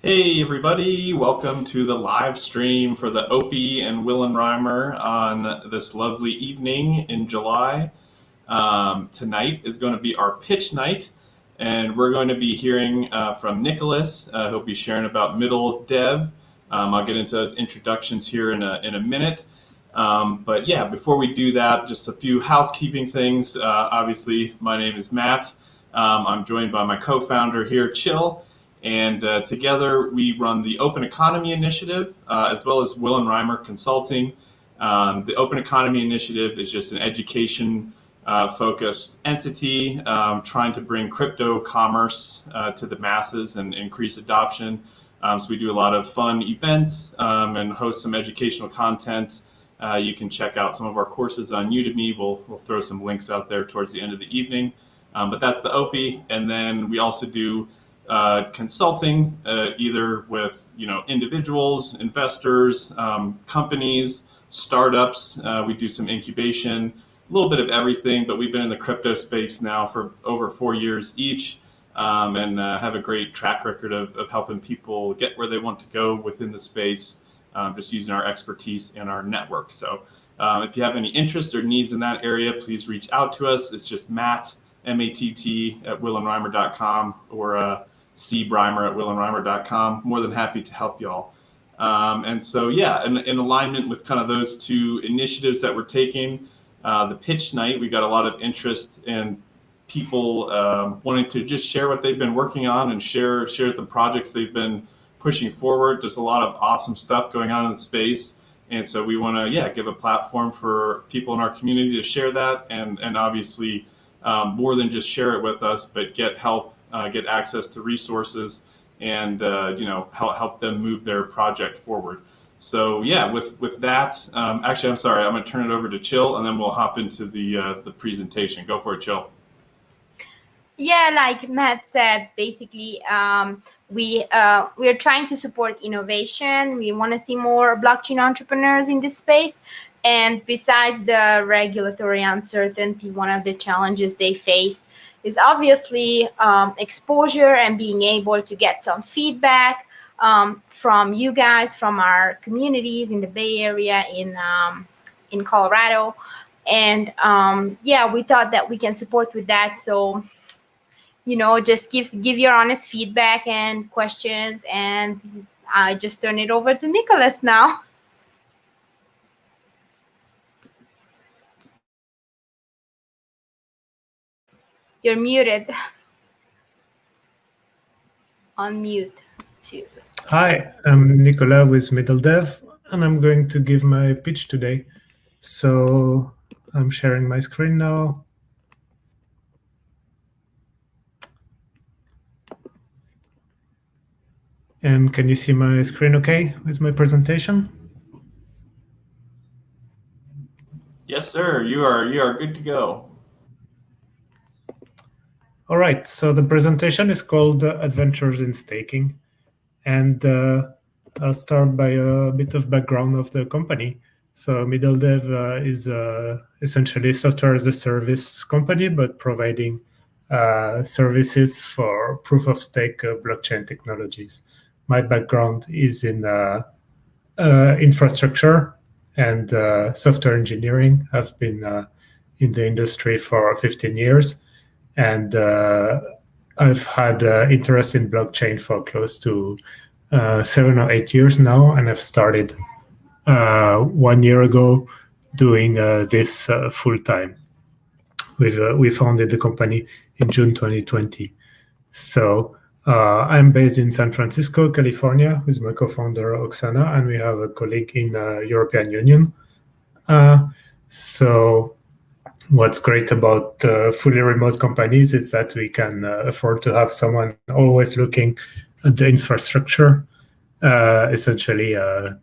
Hey everybody, welcome to the live stream for the Opie and Will and Reimer on this lovely evening in July. Tonight is going to be our pitch night, and we're going to be hearing from Nicholas. He'll be sharing about middle dev. I'll get into those introductions here in a minute. But yeah, before we do that, just a few housekeeping things. Obviously, my name is Matt. I'm joined by my co-founder here, Chill. And together we run the Open Economy Initiative, as well as Will and Reimer Consulting. The Open Economy Initiative is just an education-focused entity trying to bring crypto commerce to the masses and increase adoption. So we do a lot of fun events and host some educational content. You can check out some of our courses on Udemy. We'll throw some links out there towards the end of the evening. But that's the OPI, and then we also do consulting, either with individuals, investors, companies, startups. We do some incubation, a little bit of everything, but we've been in the crypto space now for over 4 years each, and have a great track record of helping people get where they want to go within the space, just using our expertise and our network. So if you have any interest or needs in that area, please reach out to us. It's just Matt, M-A-T-T, at willandreimer.com, or cbrimer at willandreimer.com. More than happy to help y'all. And so, yeah, in alignment with kind of those two initiatives that we're taking, the pitch night, we got a lot of interest in people wanting to just share what they've been working on and share the projects they've been pushing forward. There's a lot of awesome stuff going on in the space. And so we want to, give a platform for people in our community to share that, and obviously more than just share it with us, but get help, get access to resources, and help them move their project forward. So yeah, with that, actually, I'm sorry, I'm going to turn it over to Chill, and then we'll hop into the presentation. Go for it, Chill. Yeah, like Matt said, basically, we are trying to support innovation. We want to see more blockchain entrepreneurs in this space. And besides the regulatory uncertainty, one of the challenges they face is obviously exposure and being able to get some feedback from you guys, from our communities in the Bay Area, in Colorado. And we thought that we can support with that. So just give your honest feedback and questions, and I just turn it over to Nicholas now. You're muted. Unmute too. Hi, I'm Nicola with Middle Dev, and I'm going to give my pitch today. So I'm sharing my screen now. And can you see my screen okay with my presentation? Yes, sir. You are good to go. All right. So the presentation is called Adventures in Staking, and I'll start by a bit of background of the company. So Middle Dev is essentially software as a service company, but providing services for proof of stake blockchain technologies. My background is in infrastructure and software engineering. I've been in the industry for 15 years, and I've had interest in blockchain for close to 7 or 8 years now, and I've started 1 year ago doing this full time. We founded the company in June 2020. So I'm based in San Francisco, California, with my co-founder Oksana, and we have a colleague in European Union. So what's great about fully remote companies is that we can afford to have someone always looking at the infrastructure. Essentially,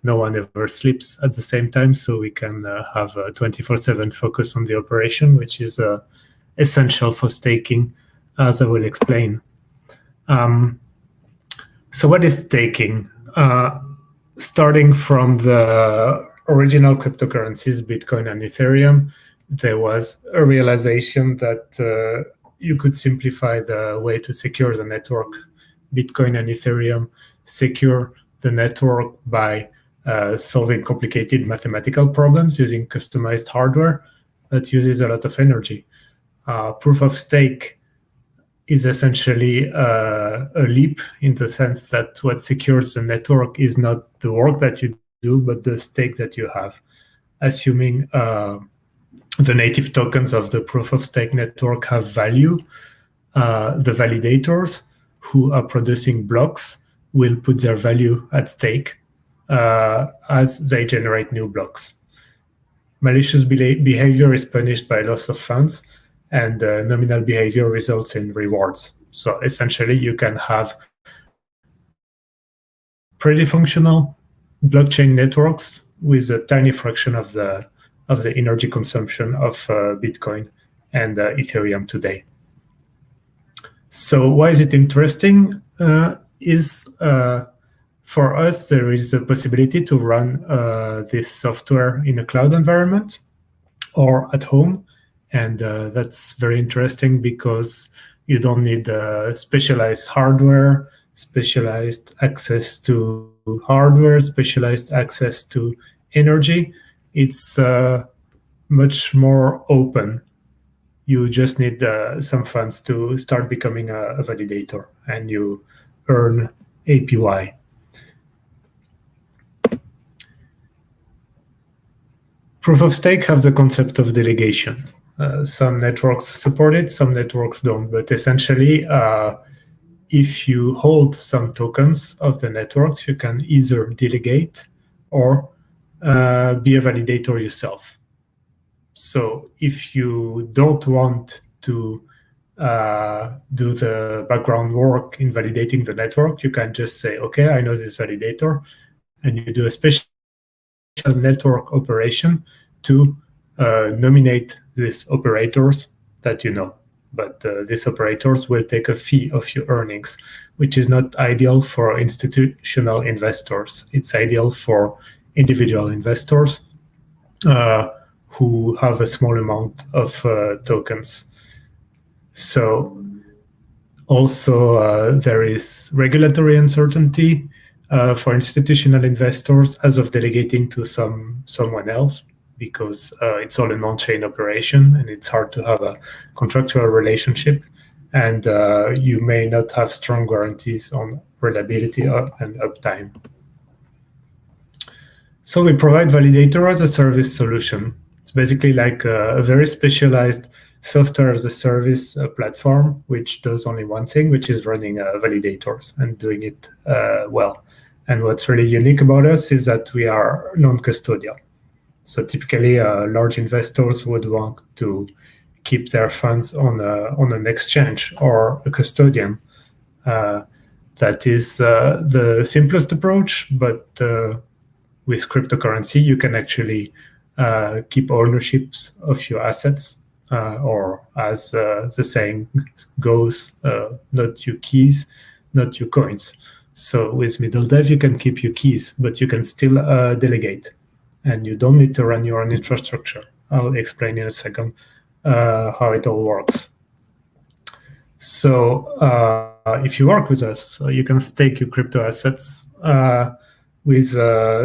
no one ever sleeps at the same time, so we can have a 24/7 focus on the operation, which is essential for staking, as I will explain. So what is staking? Starting from the original cryptocurrencies, Bitcoin and Ethereum, there was a realization that you could simplify the way to secure the network. Bitcoin and Ethereum secure the network by solving complicated mathematical problems using customized hardware that uses a lot of energy. Proof of stake is essentially a leap in the sense that what secures the network is not the work that you do, but the stake that you have. Assuming the native tokens of the proof of stake network have value, the validators who are producing blocks will put their value at stake as they generate new blocks. Malicious behavior is punished by loss of funds, and nominal behavior results in rewards. So essentially, you can have pretty functional blockchain networks with a tiny fraction of the energy consumption of Bitcoin and Ethereum today. So why is it interesting? For us, there is a possibility to run this software in a cloud environment or at home. And that's very interesting because you don't need specialized hardware, specialized access to hardware, specialized access to energy. It's much more open. You just need some funds to start becoming a validator, and you earn APY. Proof of stake has the concept of delegation. Some networks support it, some networks don't. But essentially, if you hold some tokens of the network, you can either delegate or be a validator yourself. So if you don't want to do the background work in validating the network, you can just say, okay, I know this validator, and you do a special network operation to nominate these operators that you know. But these operators will take a fee of your earnings, which is not ideal for institutional investors. It's ideal for individual investors who have a small amount of tokens. So also there is regulatory uncertainty for institutional investors as of delegating to someone else, because it's all an on-chain operation and it's hard to have a contractual relationship, and you may not have strong guarantees on reliability and uptime. So we provide validator as a service solution. It's basically like a very specialized software as a service platform, which does only one thing, which is running validators and doing it well. And what's really unique about us is that we are non-custodial. So typically, large investors would want to keep their funds on an exchange or a custodian. That is the simplest approach, but with cryptocurrency, you can actually keep ownership of your assets, or as the saying goes, not your keys, not your coins. So with MiddleDev, you can keep your keys, but you can still delegate. And you don't need to run your own infrastructure. I'll explain in a second how it all works. So if you work with us, you can stake your crypto assets with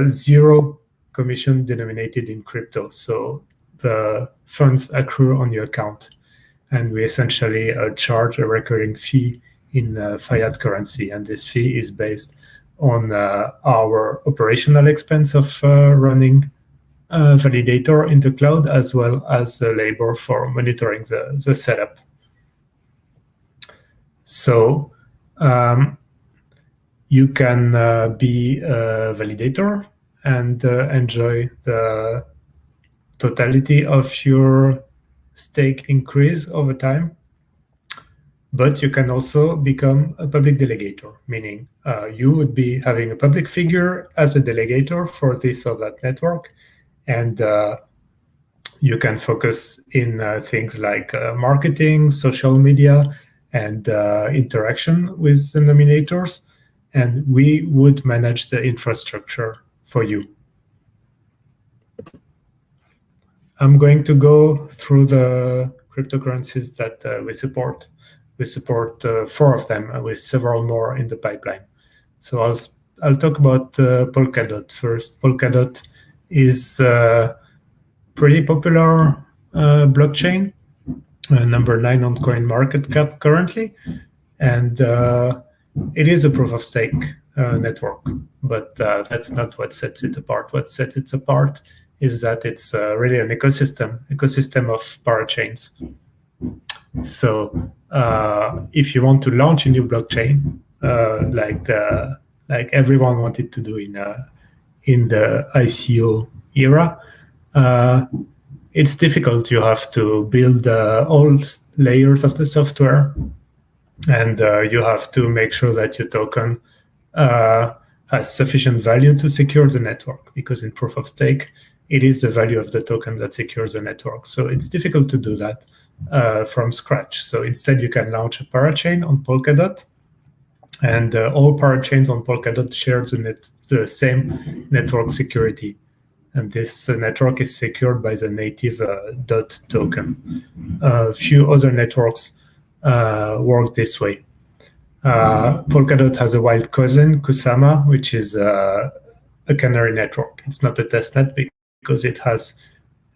zero commission denominated in crypto. So the funds accrue on your account. And we essentially charge a recurring fee in fiat currency. And this fee is based on our operational expense of running a validator in the cloud, as well as the labor for monitoring the setup. So you can be a validator and enjoy the totality of your stake increase over time. But you can also become a public delegator, meaning you would be having a public figure as a delegator for this or that network, and you can focus in things like marketing, social media, and interaction with the nominators, and we would manage the infrastructure for you. I'm going to go through the cryptocurrencies that we support. We support 4 of them with several more in the pipeline. So I'll I'll talk about Polkadot first. Polkadot is a pretty popular blockchain, number 9 on CoinMarketCap currently, and it is a proof of stake network, but that's not what sets it apart. What sets it apart is that it's really an ecosystem of parachains. So if you want to launch a new blockchain, like everyone wanted to do in the ICO era, it's difficult. You have to build all layers of the software, and you have to make sure that your token has sufficient value to secure the network, because in proof of stake, it is the value of the token that secures the network. So it's difficult to do that from scratch. So instead, you can launch a parachain on Polkadot, and all parachains on Polkadot share the same network security. And this network is secured by the native DOT token. A few other networks work this way. Polkadot has a wild cousin, Kusama, which is a canary network. It's not a testnet because it has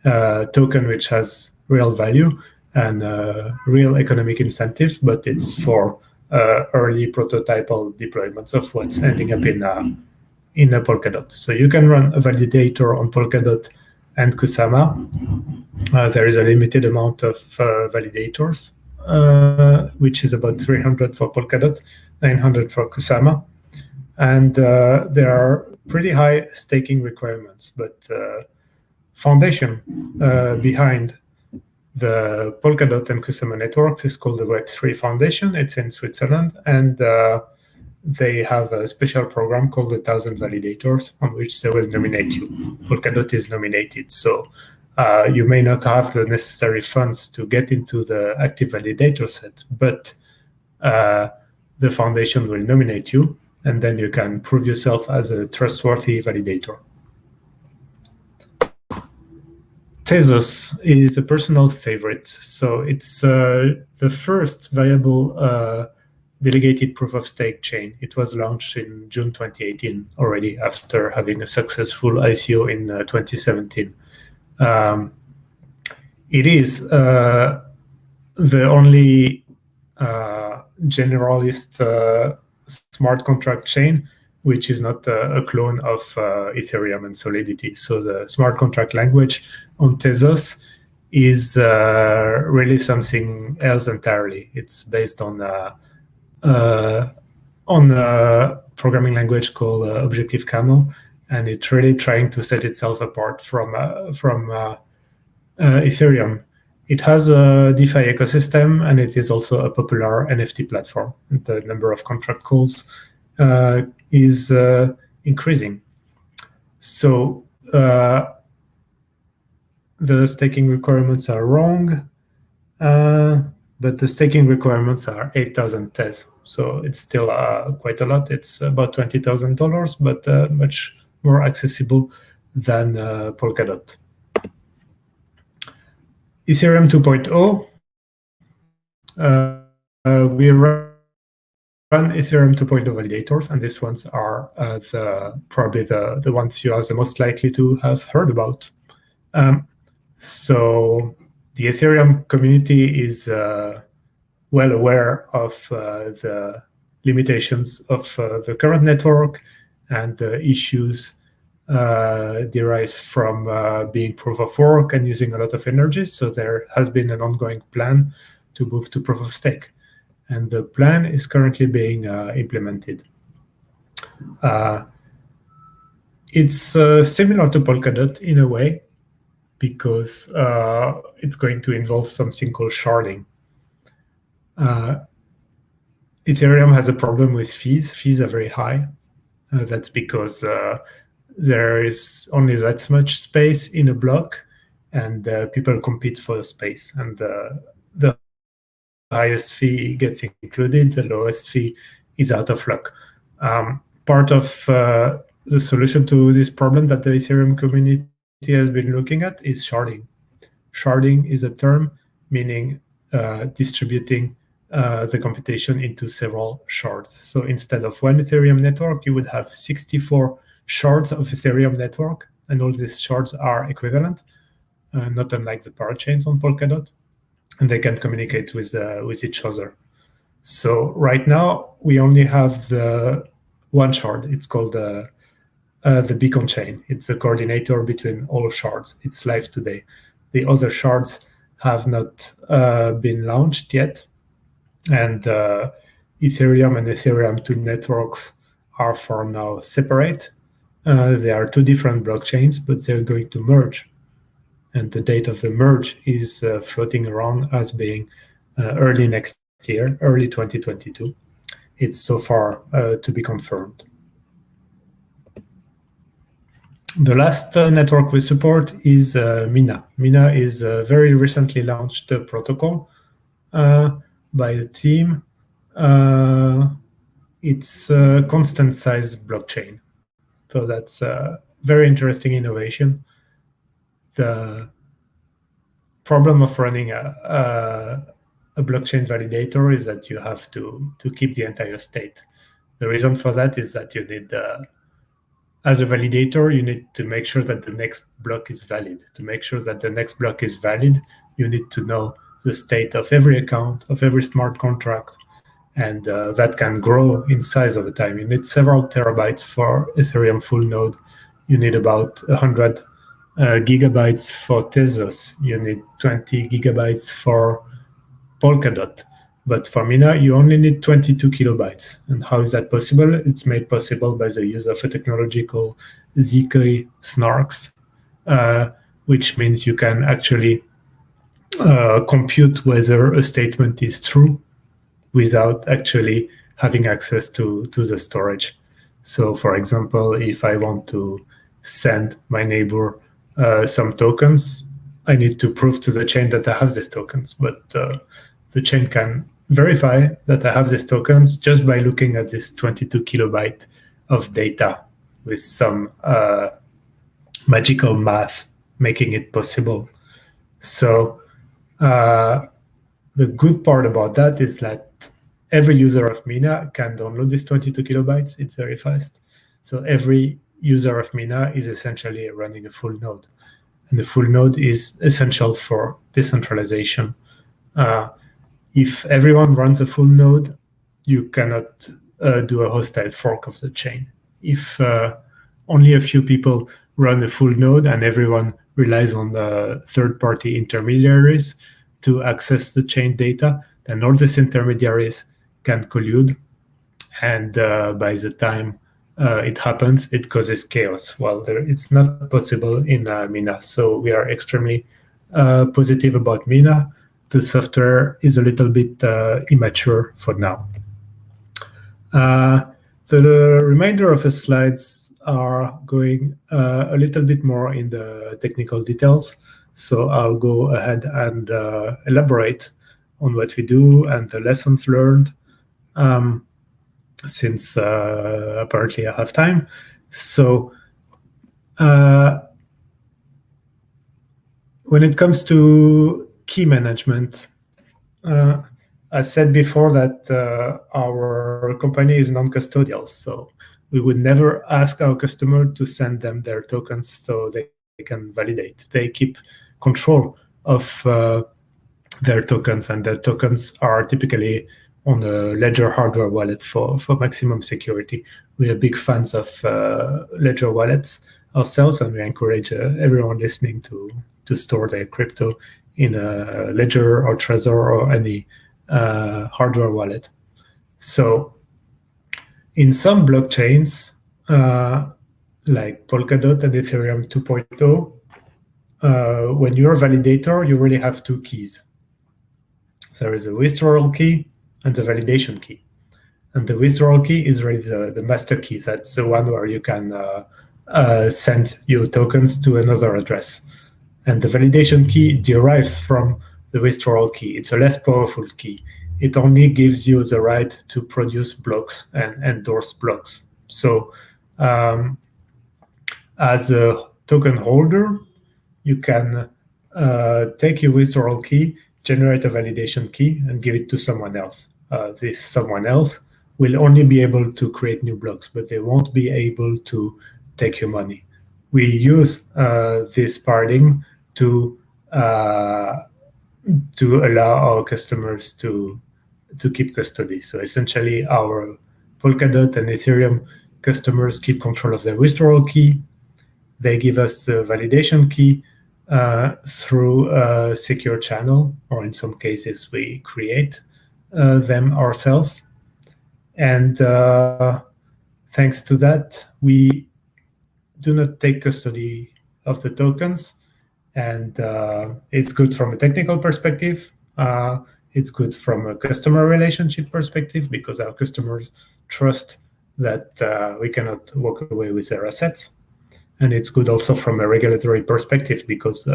a token which has real value and real economic incentive, but it's for early prototypal deployments of what's ending up in a Polkadot. So you can run a validator on Polkadot and Kusama. There is a limited amount of validators, which is about 300 for Polkadot, 900 for Kusama. And there are pretty high staking requirements, but foundation behind the Polkadot and Kusama networks is called the Web3 Foundation. It's in Switzerland, and they have a special program called the 1,000 Validators, on which they will nominate you. Polkadot is nominated, so you may not have the necessary funds to get into the active validator set, but the foundation will nominate you, and then you can prove yourself as a trustworthy validator. Tezos is a personal favorite. So it's the first viable delegated proof of stake chain. It was launched in June 2018 already, after having a successful ICO in 2017. It is the only generalist smart contract chain which is not a clone of Ethereum and Solidity. So the smart contract language on Tezos is really something else entirely. It's based on a programming language called Objective-Camel, and it's really trying to set itself apart from Ethereum. It has a DeFi ecosystem, and it is also a popular NFT platform. The number of contract calls is increasing. So the staking requirements are wrong, but the staking requirements are 8,000 Tez. So it's still quite a lot. It's about $20,000, but much more accessible than Polkadot. Ethereum 2.0, we run Ethereum 2.0 validators, and these ones are probably the ones you are the most likely to have heard about. So the Ethereum community is well aware of the limitations of the current network and the issues derived from being proof of work and using a lot of energy. So there has been an ongoing plan to move to proof of stake. And the plan is currently being implemented. It's similar to Polkadot in a way, because it's going to involve something called sharding. Ethereum has a problem with fees. Fees are very high. That's because there is only that much space in a block, and people compete for the space. And the highest fee gets included, the lowest fee is out of luck. Part of the solution to this problem that the Ethereum community has been looking at is sharding. Sharding is a term meaning distributing the computation into several shards. So instead of one Ethereum network, you would have 64 shards of Ethereum network, and all these shards are equivalent, not unlike the parachains on Polkadot, and they can communicate with each other. So right now we only have the one shard. It's called the beacon chain. It's a coordinator between all shards. It's live today. The other shards have not been launched yet, and Ethereum and Ethereum 2 networks are for now separate. They are two different blockchains, but they're going to merge. And the date of the merge is floating around as being early next year, early 2022. It's so far to be confirmed. The last network we support is Mina. Mina is a very recently launched protocol by a team. It's a constant size blockchain. So that's a very interesting innovation. The problem of running a blockchain validator is that you have to keep the entire state. The reason for that is that you need, as a validator, you need to make sure that the next block is valid. To make sure that the next block is valid, you need to know the state of every account, of every smart contract, and that can grow in size over time. You need several terabytes for Ethereum full node. You need about 100 gigabytes for Tezos. You need 20 gigabytes for Polkadot. But for Mina, you only need 22 kilobytes. And how is that possible? It's made possible by the use of a technology called ZK snarks, which means you can actually compute whether a statement is true without actually having access to the storage. So for example, if I want to send my neighbor some tokens, I need to prove to the chain that I have these tokens, but the chain can verify that I have these tokens just by looking at this 22 kilobyte of data with some magical math making it possible. So the good part about that is that every user of Mina can download this 22 kilobytes. It's very fast. So every user of Mina is essentially running a full node. And the full node is essential for decentralization. If everyone runs a full node, you cannot do a hostile fork of the chain. If only a few people run a full node and everyone relies on third-party intermediaries to access the chain data, then all these intermediaries can collude, and by the time it happens, it causes chaos. Well, it's not possible in Mina, so we are extremely positive about Mina. The software is a little bit immature for now. The remainder of the slides are going a little bit more in the technical details, so I'll go ahead and elaborate on what we do and the lessons learned, since apparently I have time. So when it comes to key management, I said before that our company is non-custodial, so we would never ask our customer to send them their tokens so they can validate. They keep control of their tokens, and their tokens are typically on a Ledger hardware wallet for maximum security. We are big fans of Ledger wallets ourselves, and we encourage everyone listening to store their crypto in a Ledger or Trezor or any hardware wallet. So in some blockchains, like Polkadot and Ethereum 2.0, when you're a validator, you really have two keys. There is a withdrawal key and the validation key. And the withdrawal key is really the master key. That's the one where you can send your tokens to another address. And the validation key derives from the withdrawal key. It's a less powerful key. It only gives you the right to produce blocks and endorse blocks. So as a token holder, you can take your withdrawal key, generate a validation key and give it to someone else. This someone else will only be able to create new blocks, but they won't be able to take your money. We use this paradigm to allow our customers to keep custody. So essentially, our Polkadot and Ethereum customers keep control of the withdrawal key. They give us the validation key through a secure channel, or in some cases, we create them ourselves. And thanks to that, we do not take custody of the tokens. And it's good from a technical perspective. It's good from a customer relationship perspective because our customers trust that we cannot walk away with their assets. And it's good also from a regulatory perspective because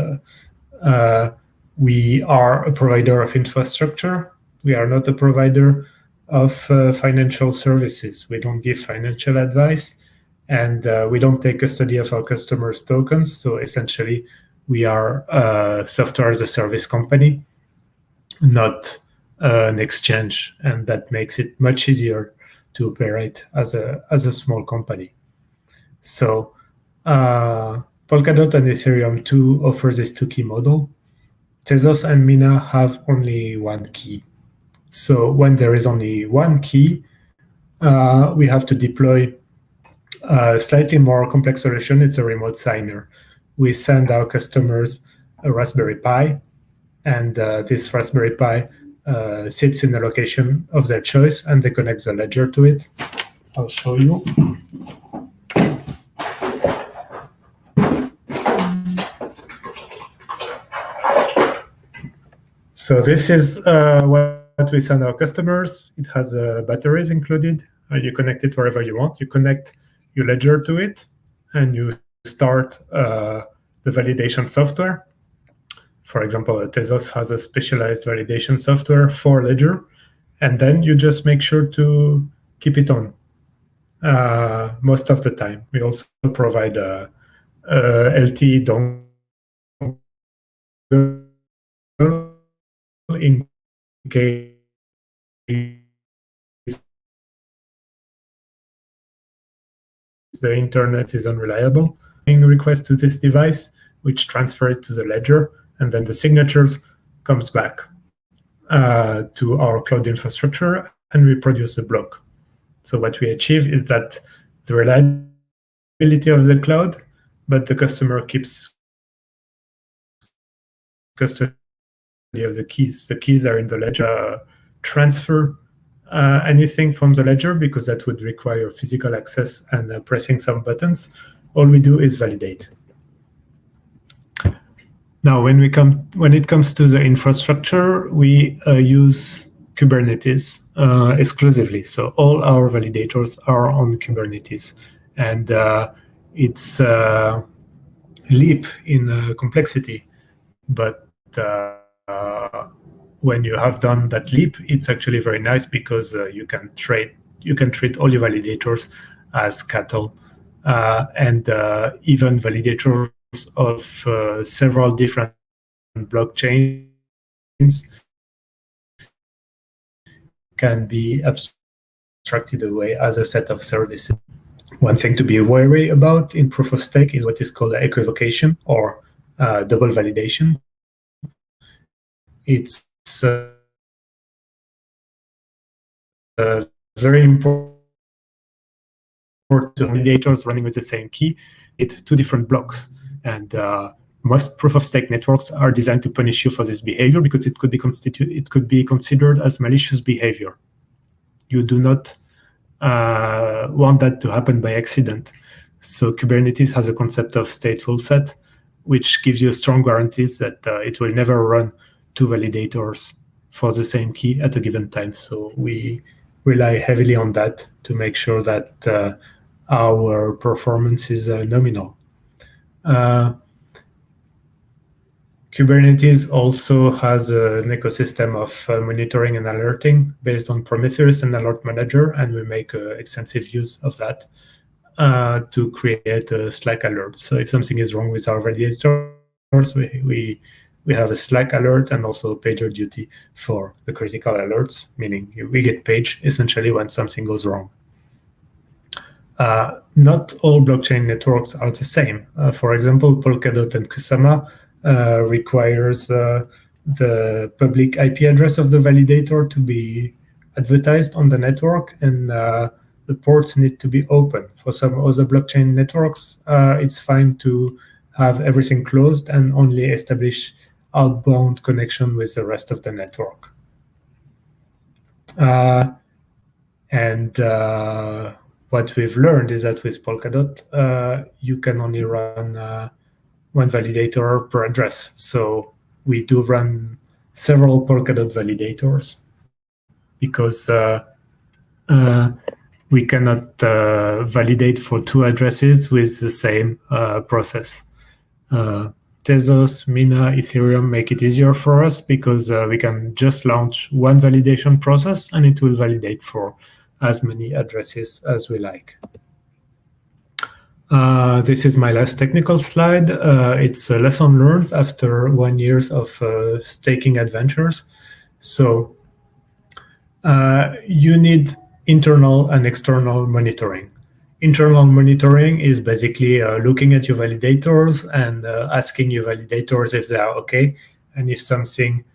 we are a provider of infrastructure. We are not a provider of financial services. We don't give financial advice, and we don't take custody of our customers' tokens. So essentially, we are a software as a service company, not an exchange, and that makes it much easier to operate as a small company. So Polkadot and Ethereum 2 offers this two-key model. Tezos and Mina have only one key. So when there is only one key, we have to deploy a slightly more complex solution. It's a remote signer. We send our customers a Raspberry Pi, and this Raspberry Pi sits in a location of their choice, and they connect the ledger to it. I'll show you. So this is what we send our customers. It has batteries included. You connect it wherever you want. You connect your ledger to it, and you start the validation software. For example, Tezos has a specialized validation software for ledger, and then you just make sure to keep it on most of the time. We also provide a LTE dongle in case the internet is unreliable. Request to this device, which transfer it to the ledger, and then the signatures comes back to our cloud infrastructure, and we produce a block. So what we achieve is that the reliability of the cloud, but the customer keeps custody of the keys. The keys are in the ledger. Transfer anything from the ledger because that would require physical access and pressing some buttons. All we do is validate. Now, when it comes to the infrastructure, we use Kubernetes exclusively. So all our validators are on Kubernetes, and it's a leap in complexity. But when you have done that leap, it's actually very nice because you can treat all your validators as cattle, and even validators of several different blockchains can be abstracted away as a set of services. One thing to be wary about in proof of stake is what is called equivocation or double validation. It's very important to validators running with the same key. It's two different blocks, and most proof of stake networks are designed to punish you for this behavior because it could be considered as malicious behavior. You do not want that to happen by accident. So Kubernetes has a concept of stateful set, which gives you strong guarantees that it will never run two validators for the same key at a given time. So we rely heavily on that to make sure that our performance is nominal. Kubernetes also has an ecosystem of monitoring and alerting based on Prometheus and Alert Manager, and we make extensive use of that to create a Slack alert. So if something is wrong with our validators, we we have a Slack alert and also a PagerDuty for the critical alerts, meaning we get paged essentially when something goes wrong. Not all blockchain networks are the same. For example, Polkadot and Kusama requires the public IP address of the validator to be advertised on the network, and the ports need to be open. For some other blockchain networks, it's fine to have everything closed and only establish outbound connection with the rest of the network. What we've learned is that with Polkadot, you can only run one validator per address. So we do run several Polkadot validators because we cannot validate for two addresses with the same process. Tezos, Mina, Ethereum make it easier for us because we can just launch one validation process and it will validate for as many addresses as we like. This is my last technical slide. It's a lesson learned after 1 year of staking adventures. So you need internal and external monitoring. Internal monitoring is basically looking at your validators and asking your validators if they are okay. And if something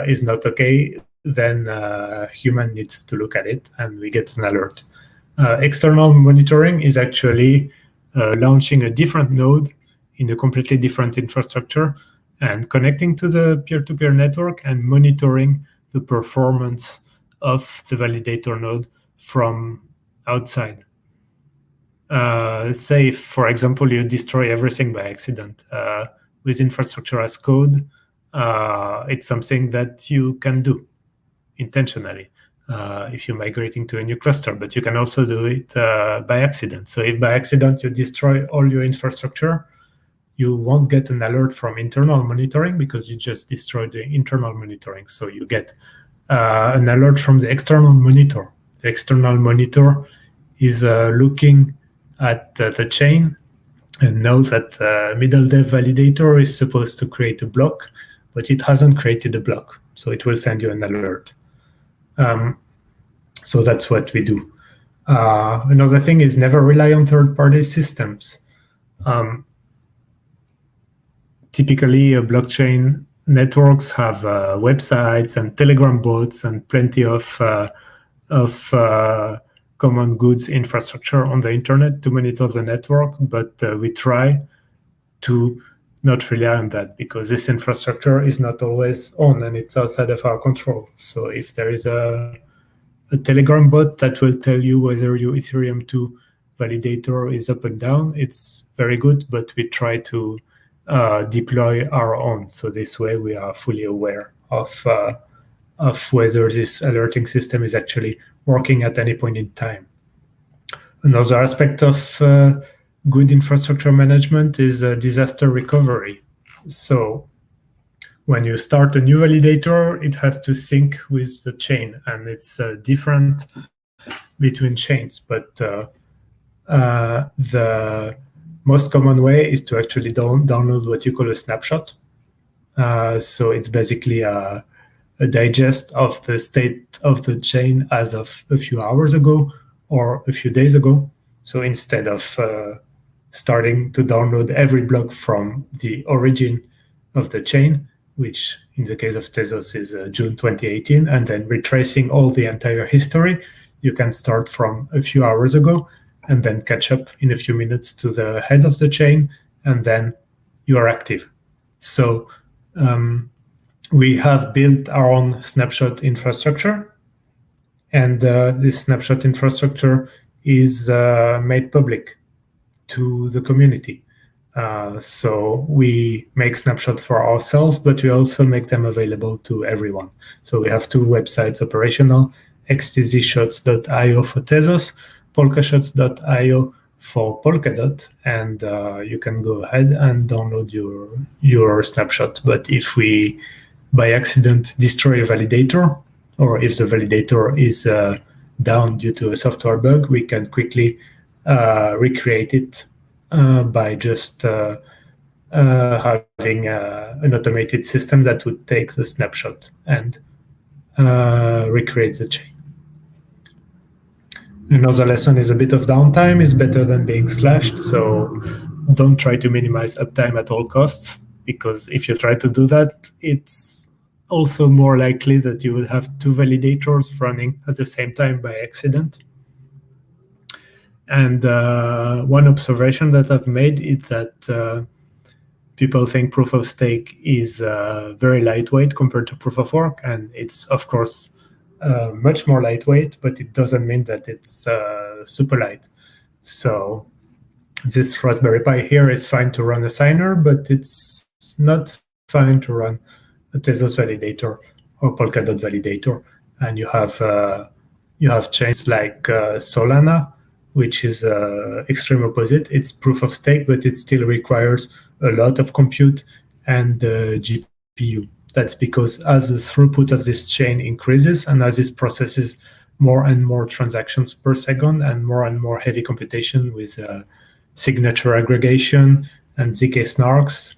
is not okay, then human needs to look at it and we get an alert. External monitoring is actually launching a different node in a completely different infrastructure and connecting to the peer-to-peer network and monitoring the performance of the validator node from outside. Say, for example, you destroy everything by accident. With infrastructure as code, it's something that you can do intentionally if you're migrating to a new cluster, but you can also do it by accident. So if by accident you destroy all your infrastructure, you won't get an alert from internal monitoring because you just destroyed the internal monitoring. So you get an alert from the external monitor. The external monitor is looking at the chain and knows that middle dev validator is supposed to create a block, but it hasn't created a block. So it will send you an alert. So that's what we do. Another thing is never rely on third-party systems. Typically, blockchain networks have websites and Telegram bots and plenty of common goods infrastructure on the internet to monitor the network, but we try to not rely on that because this infrastructure is not always on and it's outside of our control. So if there is a Telegram bot that will tell you whether your Ethereum 2 validator is up and down, it's very good, but we try to deploy our own. So this way we are fully aware of whether this alerting system is actually working at any point in time. Another aspect of good infrastructure management is disaster recovery. So when you start a new validator, it has to sync with the chain, and it's different between chains. But the most common way is to actually download what you call a snapshot. So it's basically a digest of the state of the chain as of a few hours ago or a few days ago. So instead of starting to download every block from the origin of the chain, which in the case of Tezos is June 2018, and then retracing all the entire history, you can start from a few hours ago and then catch up in a few minutes to the head of the chain, and then you are active. So we have built our own snapshot infrastructure, and this snapshot infrastructure is made public to the community. So we make snapshots for ourselves, but we also make them available to everyone. So we have two websites operational, xtzshots.io for Tezos, polkashots.io for Polkadot, and you can go ahead and download your snapshot. But if we by accident destroy a validator, or if the validator is down due to a software bug, we can quickly recreate it by just having an automated system that would take the snapshot and recreate the chain. Another lesson is a bit of downtime is better than being slashed, so don't try to minimize uptime at all costs, because if you try to do that, it's also more likely that you will have two validators running at the same time by accident. And one observation that I've made is that people think proof of stake is very lightweight compared to proof of work, and it's of course much more lightweight, but it doesn't mean that it's super light. So this Raspberry Pi here is fine to run a signer, but it's not fine to run a Tezos validator or Polkadot validator. And you have chains like Solana, which is extreme opposite. It's proof of stake, but it still requires a lot of compute and GPU. That's because as the throughput of this chain increases and as it processes more and more transactions per second and more heavy computation with signature aggregation and ZK snarks,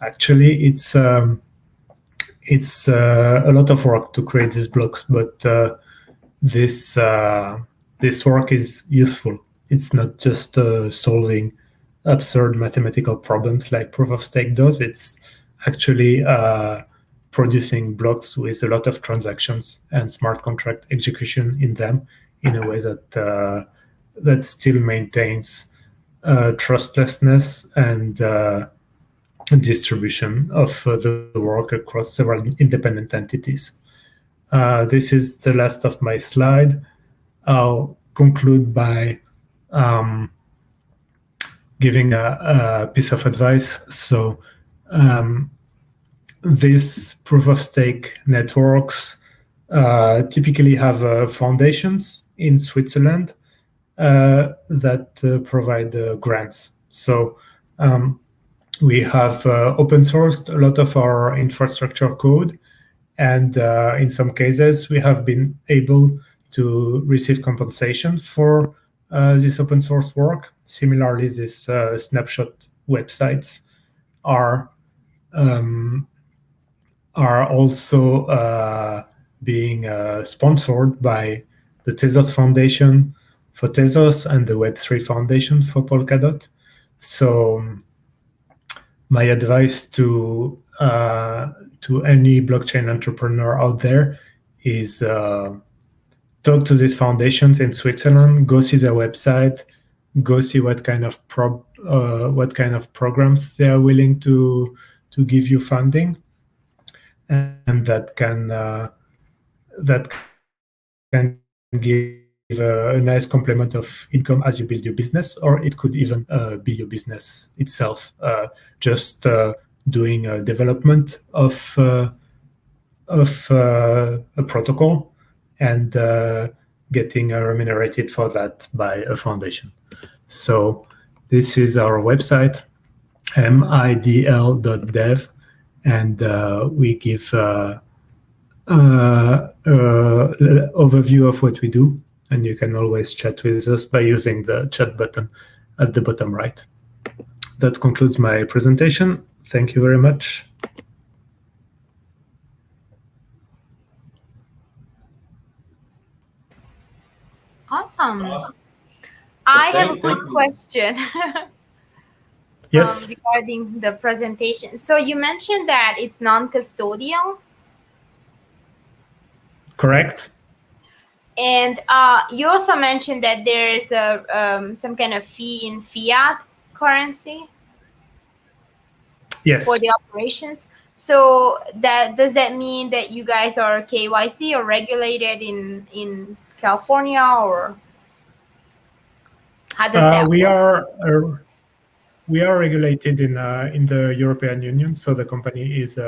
actually it's a lot of work to create these blocks, but this work is useful. It's not just solving absurd mathematical problems like proof of stake does. It's actually producing blocks with a lot of transactions and smart contract execution in them in a way that still maintains trustlessness and distribution of the work across several independent entities. This is the last of my slide. I'll conclude by giving a piece of advice. So these proof of stake networks typically have foundations in Switzerland that provide grants. So we have open sourced a lot of our infrastructure code, and in some cases we have been able to receive compensation for this open source work. Similarly, these snapshot websites are also being sponsored by the Tezos Foundation for Tezos and the Web3 Foundation for Polkadot. So my advice to any blockchain entrepreneur out there is talk to these foundations in Switzerland, go see their website, go see what kind of programs they are willing to give you funding, and that can give a nice complement of income as you build your business, or it could even be your business itself, just doing a development of a protocol and getting remunerated for that by a foundation. So this is our website, midl.dev, and we give overview of what we do, and you can always chat with us by using the chat button at the bottom right. That concludes my presentation. Thank you very much. Awesome. I have a quick question. Yes. Regarding the presentation. So you mentioned that it's non-custodial. Correct. And you also mentioned that there is some kind of fee in fiat currency. Yes. For the operations. So does that mean that you guys are KYC or regulated in California, or how does that work? We are regulated in the European Union, so the company is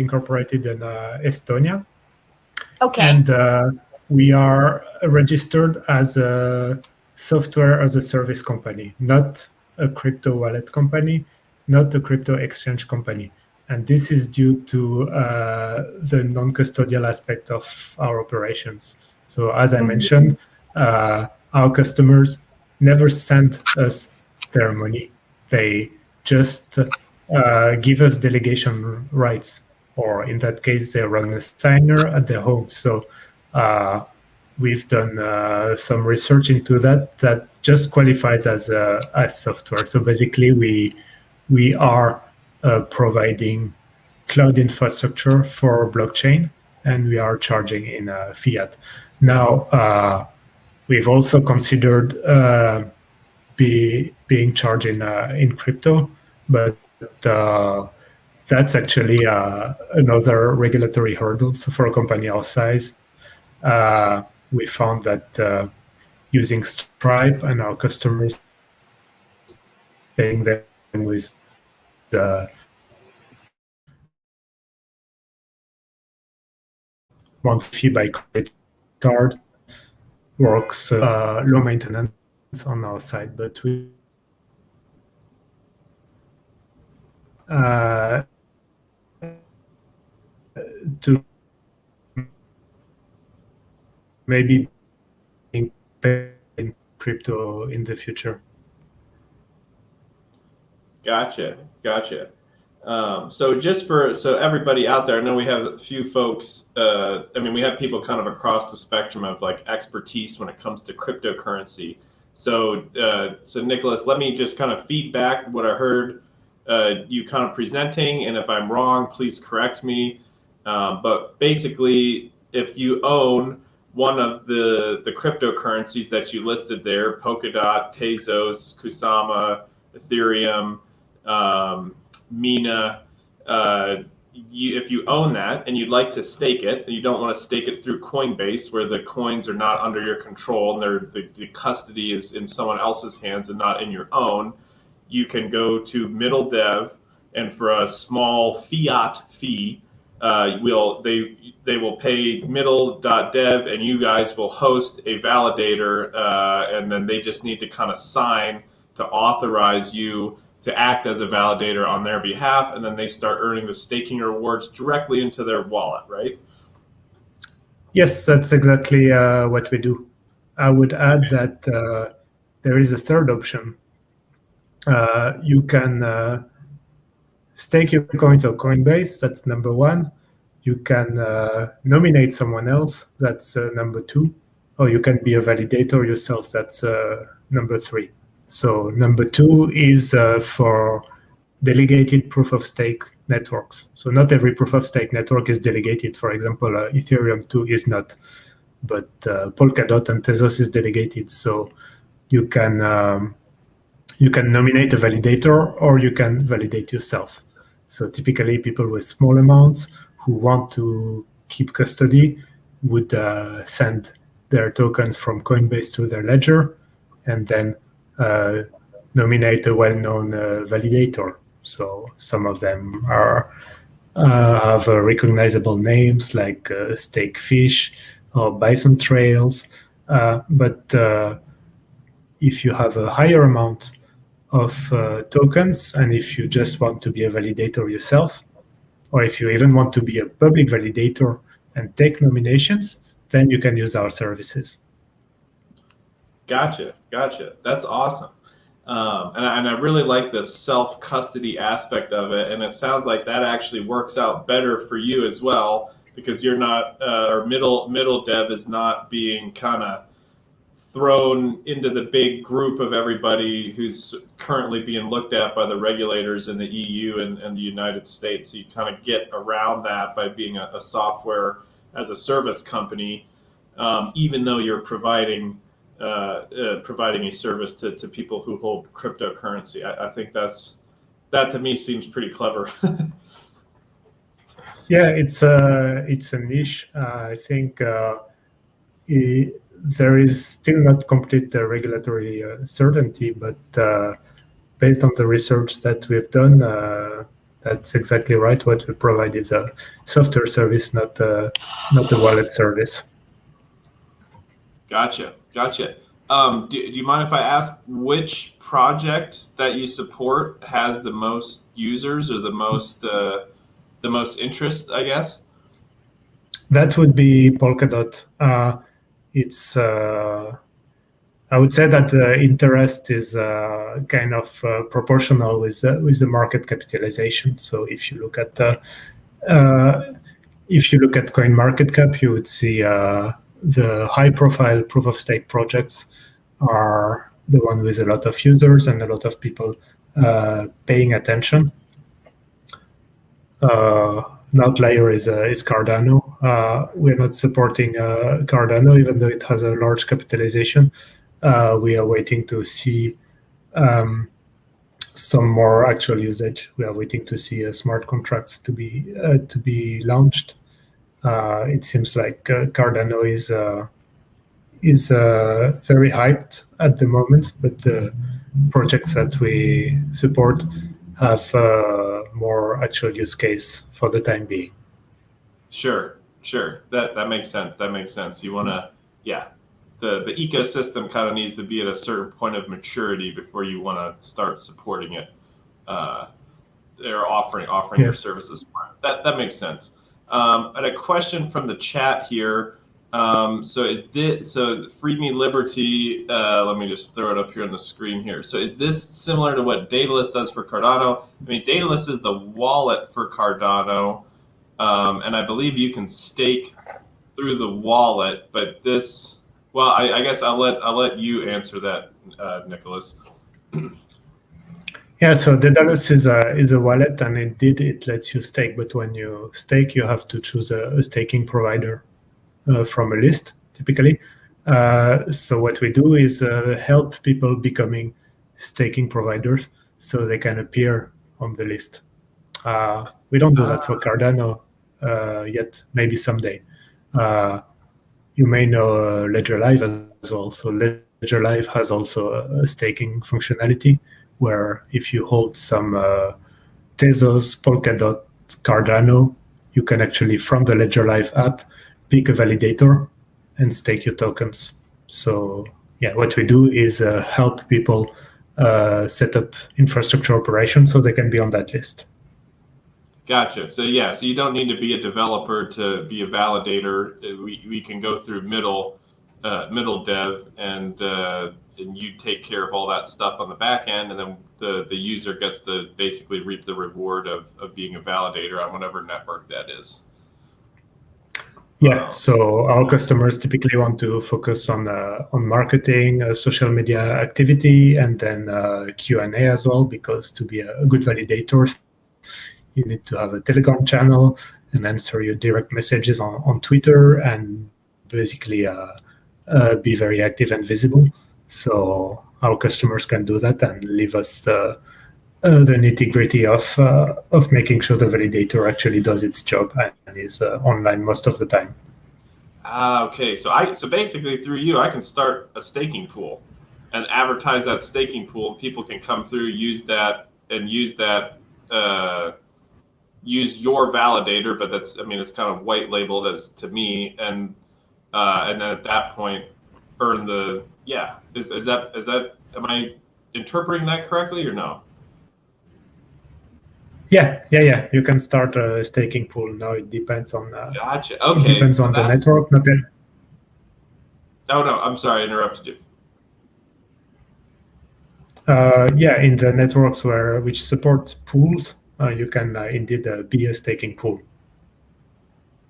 incorporated in Estonia. Okay. And we are registered as a software as a service company, not a crypto wallet company, not a crypto exchange company. And this is due to the non-custodial aspect of our operations. So as I mentioned, our customers never send us their money. They just give us delegation rights, or in that case, they run a signer at their home. So we've done some research into that just qualifies as software. So basically, we are providing cloud infrastructure for blockchain, and we are charging in fiat. Now, we've also considered being charged in crypto, but that's actually another regulatory hurdle. So for a company our size, we found that using Stripe and our customers paying them with monthly fee by credit card works low maintenance on our side, but we to maybe pay in crypto in the future. Gotcha. So just so everybody out there, I know we have a few folks. We have people kind of across the spectrum of like expertise when it comes to cryptocurrency. So Nicholas, let me just kind of feedback what I heard you kind of presenting, and if I'm wrong, please correct me. But basically, if you own one of the cryptocurrencies that you listed there, Polkadot, Tezos, Kusama, Ethereum, Mina, if you own that and you'd like to stake it, and you don't want to stake it through Coinbase where the coins are not under your control and the custody is in someone else's hands and not in your own, you can go to Middle Dev, and for a small fiat fee, they will pay middle.dev, and you guys will host a validator, and then they just need to kind of sign to authorize you to act as a validator on their behalf, and then they start earning the staking rewards directly into their wallet, right? Yes, that's exactly what we do. I would add that there is a third option. You can stake your coins on Coinbase, that's number one. You can nominate someone else, that's number two. Or you can be a validator yourself, that's number three. So number two is for delegated proof-of-stake networks. So not every proof-of-stake network is delegated. For example, Ethereum 2 is not, but Polkadot and Tezos is delegated. So you can nominate a validator, or you can validate yourself. So typically, people with small amounts who want to keep custody would send their tokens from Coinbase to their ledger, and then nominate a well-known validator. So some of them have recognizable names like Stakefish or Bison Trails. But if you have a higher amount of tokens, and if you just want to be a validator yourself, or if you even want to be a public validator and take nominations, then you can use our services. Gotcha. That's awesome. And I really like the self-custody aspect of it. And it sounds like that actually works out better for you as well, because you're not, or middle dev is not being kind of thrown into the big group of everybody who's currently being looked at by the regulators in the EU and the United States. So you kind of get around that by being a software as a service company, even though you're providing a service to people who hold cryptocurrency. I think that to me seems pretty clever. Yeah, it's a niche. I think there is still not complete regulatory certainty, but based on the research that we've done, that's exactly right. What we provide is a software service, not a wallet service. Gotcha. Do you mind if I ask which project that you support has the most users or the most interest, I guess? That would be Polkadot. It's I would say that the interest is kind of proportional with the market capitalization. So if you look at CoinMarketCap, you would see the high-profile proof-of-stake projects are the one with a lot of users and a lot of people paying attention. An outlier is Cardano. We're not supporting Cardano, even though it has a large capitalization. We are waiting to see some more actual usage. We are waiting to see smart contracts to be launched. It seems like Cardano is very hyped at the moment, but the projects that we support have more actual use case for the time being. Sure. That makes sense. You want to, the ecosystem kind of needs to be at a certain point of maturity before you want to start supporting it. They're offering their services. That makes sense. And a question from the chat here. So Free Me Liberty, let me just throw it up here on the screen here. So is this similar to what Daedalus does for Cardano? I mean, Daedalus is the wallet for Cardano, and I believe you can stake through the wallet, but this, well, I guess I'll let you answer that, Nicholas. Yeah, so Daedalus is a wallet, and indeed it lets you stake, but when you stake, you have to choose a staking provider from a list, typically. So what we do is help people becoming staking providers so they can appear on the list. We don't do that for Cardano yet, maybe someday. You may know Ledger Live as well. So Ledger Live has also a staking functionality where if you hold some Tezos, Polkadot, Cardano, you can actually, from the Ledger Live app, pick a validator and stake your tokens. So yeah, what we do is help people set up infrastructure operations so they can be on that list. Gotcha. So you don't need to be a developer to be a validator. We can go through middle dev, and you take care of all that stuff on the back end, and then the user gets to basically reap the reward of being a validator on whatever network that is. Yeah, so our customers typically want to focus on marketing, social media activity, and then Q&A as well, because to be a good validator, you need to have a Telegram channel and answer your direct messages on Twitter and basically be very active and visible. So our customers can do that and leave us the nitty-gritty of making sure the validator actually does its job and is online most of the time. Okay, so basically through you, I can start a staking pool and advertise that staking pool. People can come through, use your validator, but it's kind of white labeled as to me, and then at that point earn the Is that am I interpreting that correctly or no? Yeah. You can start a staking pool. Now it depends on. Gotcha. Okay. It depends on the network. Not then. Oh no, I'm sorry, I interrupted you. In the networks which support pools, you can indeed be a staking pool.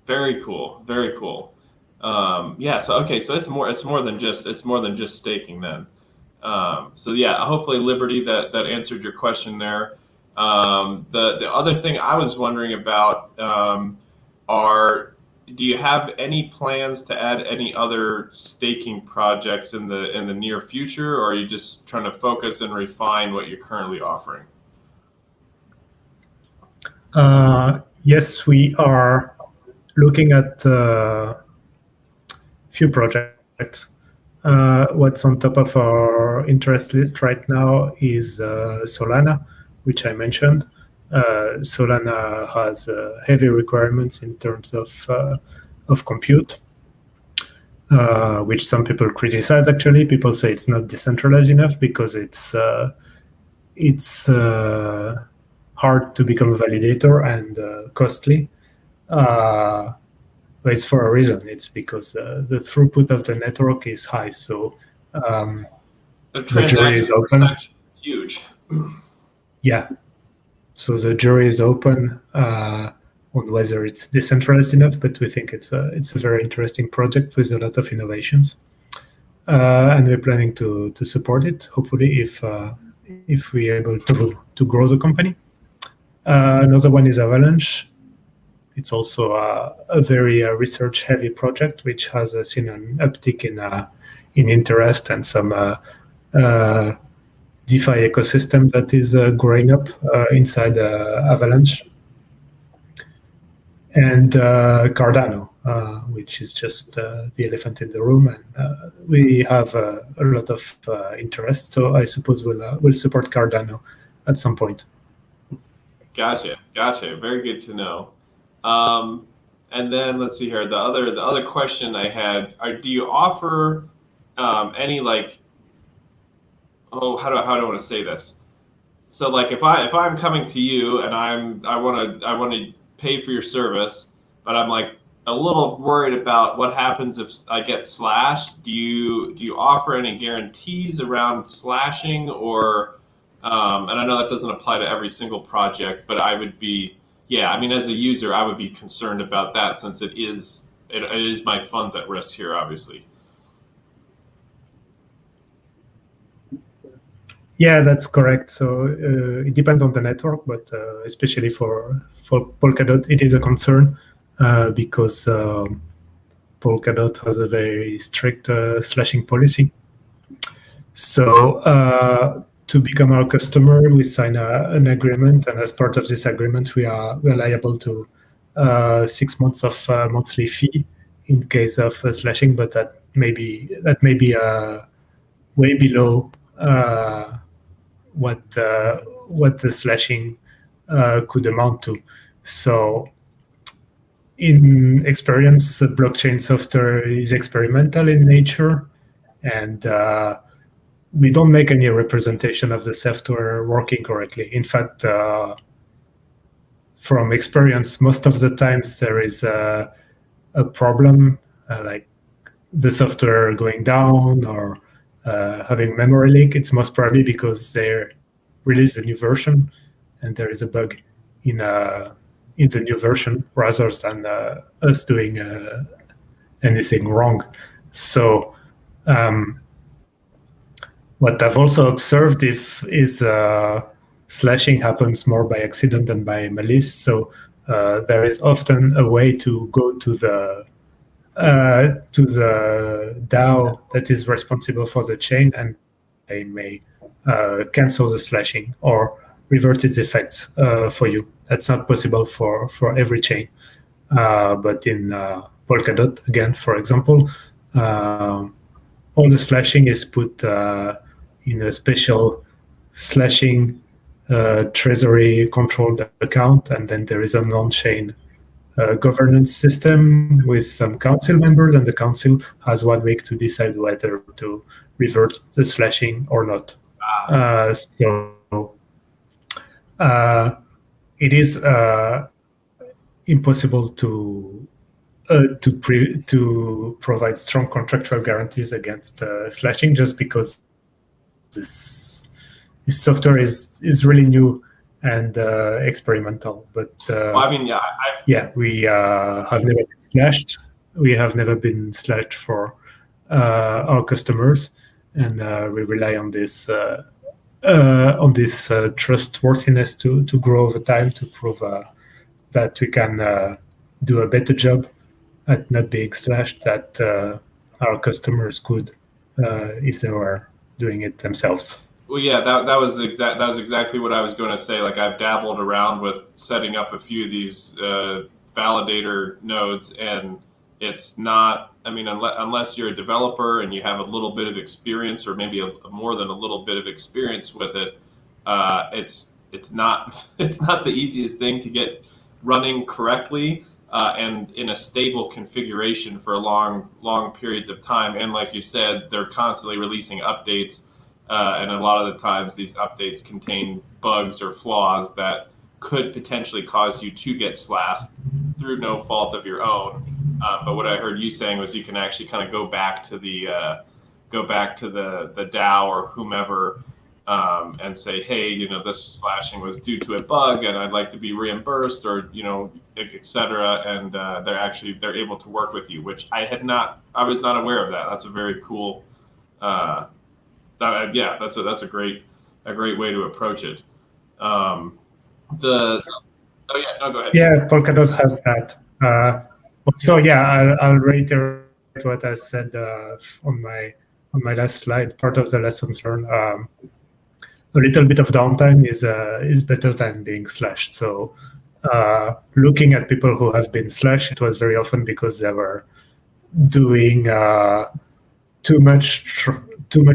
Very cool. So it's more than just staking then. Hopefully Liberty that answered your question there. The other thing I was wondering about do you have any plans to add any other staking projects in the near future, or are you just trying to focus and refine what you're currently offering? Yes, we are looking at a few projects. What's on top of our interest list right now is Solana, which I mentioned. Solana has heavy requirements in terms of compute, which some people criticize. Actually, people say it's not decentralized enough because it's hard to become a validator and costly. But it's for a reason. It's because the throughput of the network is high. So The the jury is transaction open. percentage is huge. Yeah. So the jury is open on whether it's decentralized enough, but we think it's a very interesting project with a lot of innovations, and we're planning to support it. Hopefully, if we're able to grow the company. Another one is Avalanche. It's also a very research-heavy project, which has seen an uptick in interest and some DeFi ecosystem that is growing up inside Avalanche. And Cardano, which is just the elephant in the room, and we have a lot of interest. So I suppose we'll support Cardano at some point. Gotcha. Very good to know. And then let's see here. The other question I had do you offer any like how do I want to say this? So like if I'm coming to you and I want to pay for your service, but I'm like a little worried about what happens if I get slashed. Do you offer any guarantees around slashing or and I know that doesn't apply to every single project, but I would be as a user I would be concerned about that since it is my funds at risk here obviously. Yeah, that's correct. So it depends on the network, but especially for Polkadot, it is a concern because Polkadot has a very strict slashing policy. So to become our customer, we sign an agreement, and as part of this agreement, we're liable to 6 months of monthly fee in case of slashing, but that may be way below what the slashing could amount to. So in experience, blockchain software is experimental in nature, and we don't make any representation of the software working correctly. In fact, from experience, most of the times there is a problem, like the software going down or having memory leak. It's most probably because they release a new version and there is a bug in the new version rather than us doing anything wrong. So what I've also observed is slashing happens more by accident than by malice. So there is often a way to go to the DAO that is responsible for the chain, and they may cancel the slashing or revert its effects for you. That's not possible for every chain. But in Polkadot, again, for example, all the slashing is put in a special slashing treasury controlled account, and then there is an on-chain governance system with some council members, and the council has 1 week to decide whether to revert the slashing or not. So it is impossible to provide strong contractual guarantees against slashing, just because this software is really new and experimental. But we have never been slashed. We have never been slashed for our customers, and we rely on this trustworthiness to grow over time, to prove that we can do a better job at not being slashed that our customers could if they were doing it themselves. Well, yeah, that was exactly what I was going to say. Like I've dabbled around with setting up a few of these validator nodes, and it's not. I mean, unless you're a developer and you have a little bit of experience, or maybe more than a little bit of experience with it, it's not the easiest thing to get running correctly and in a stable configuration for long periods of time. And like you said, they're constantly releasing updates. And a lot of the times these updates contain bugs or flaws that could potentially cause you to get slashed through no fault of your own. But what I heard you saying was you can actually kind of go back to the go back to the DAO or whomever and say, hey, you know, this slashing was due to a bug and I'd like to be reimbursed, or, you know, et cetera. And they're able to work with you, which I was not aware of that. That's a very cool, yeah, that's a great way to approach it. Oh yeah, no, go ahead. Yeah, Polkadot has that. So yeah, I'll reiterate what I said on my last slide. Part of the lessons learned. A little bit of downtime is better than being slashed. So looking at people who have been slashed, it was very often because they were doing too much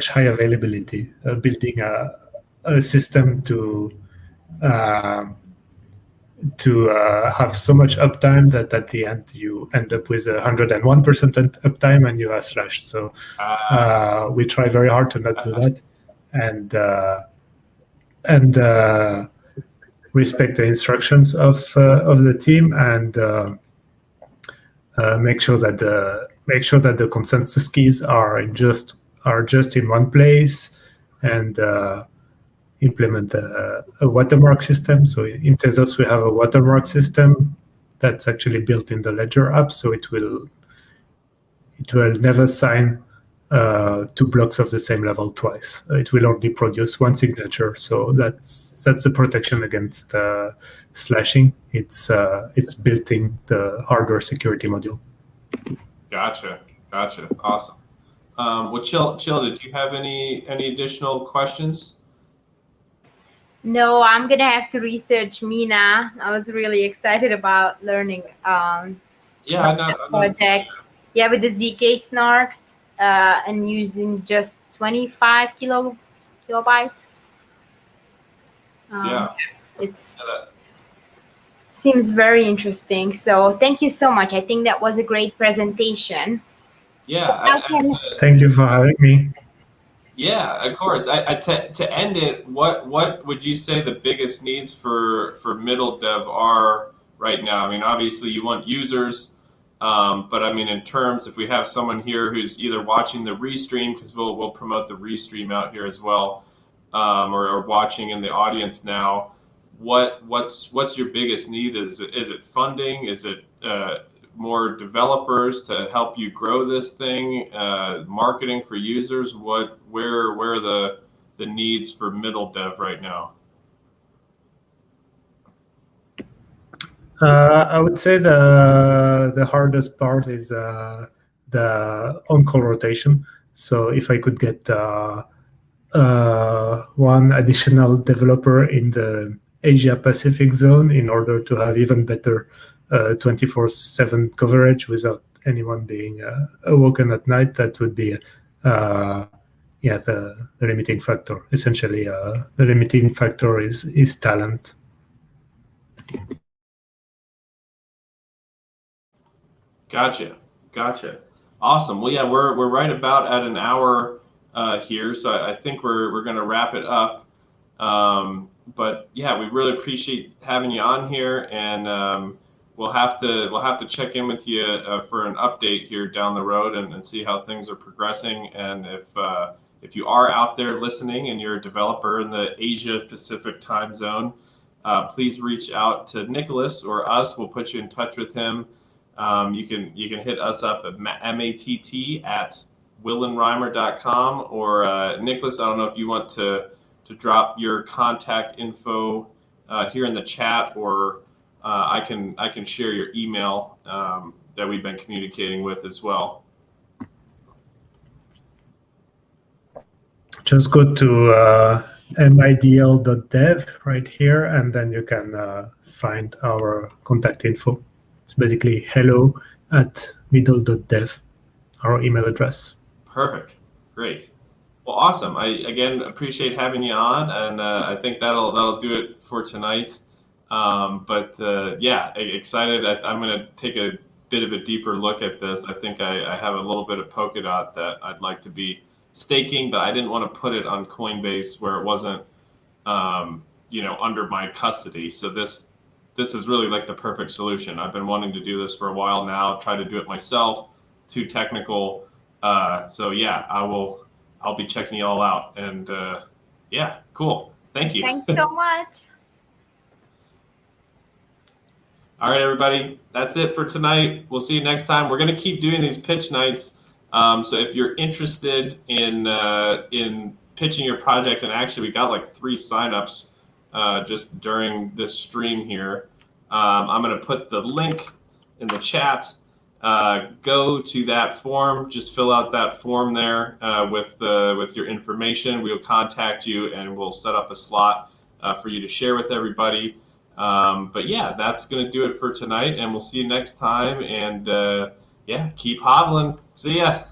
high availability, building a system to have so much uptime that at the end you end up with 101% uptime and you are slashed. So we try very hard to not do that, and respect the instructions of the team, and make sure that the consensus keys are just in one place, and implement a watermark system. So in Tezos, we have a watermark system that's actually built in the Ledger app, so it will never sign two blocks of the same level twice. It will only produce one signature. So that's a protection against slashing. It's built in the hardware security module. Gotcha. Awesome. Well, Chill, did you have any additional questions? No, I'm gonna have to research Mina. I was really excited about learning project. Yeah, with the ZK snarks and using just 25 kilobytes. Seems very interesting. So thank you so much. I think that was a great presentation. Yeah. Thank you for having me. Yeah, of course. To end it, what would you say the biggest needs for middle dev are right now? I mean, obviously you want users, but I mean, in terms, if we have someone here who's either watching the restream, because we'll promote the restream out here as well, or watching in the audience now, what's your biggest need? Is it funding? Is it more developers to help you grow this thing, marketing for users? Where are the needs for middle dev right now? I would say the hardest part is the on-call rotation. So if I could get one additional developer in the Asia Pacific zone in order to have even better 24/7 coverage without anyone being awoken at night, that would be the limiting factor. Essentially, the limiting factor is talent. Gotcha. Awesome. Well, yeah, we're right about at an hour here, so I think we're going to wrap it up. But yeah, we really appreciate having you on here, and we'll have to check in with you for an update here down the road and see how things are progressing. And if you are out there listening and you're a developer in the Asia Pacific time zone, please reach out to Nicholas or us. We'll put you in touch with him. You can hit us up at matt@willandreimer.com, or Nicholas, I don't know if you want to drop your contact info here in the chat, or I can share your email that we've been communicating with as well. Just go to midl.dev right here, and then you can find our contact info. It's basically hello@middle.dev, our email address. Perfect. Great. Well, awesome. I again appreciate having you on, and I think that'll do it for tonight. Yeah, excited. I'm going to take a bit of a deeper look at this. I think I have a little bit of Polkadot that I'd like to be staking, but I didn't want to put it on Coinbase where it wasn't, under my custody. So this is really like the perfect solution. I've been wanting to do this for a while now, try to do it myself, too technical. So yeah, I'll be checking you all out. And yeah, cool. Thank you. Thanks so much. All right, everybody, that's it for tonight. We'll see you next time. We're going to keep doing these pitch nights. So if you're interested in pitching your project, and actually we got like 3 signups just during this stream here. I'm going to put the link in the chat. Go to that form. Just fill out that form there with your information. We'll contact you and we'll set up a slot for you to share with everybody. But yeah, that's going to do it for tonight, and we'll see you next time. And yeah, keep hodling. See ya.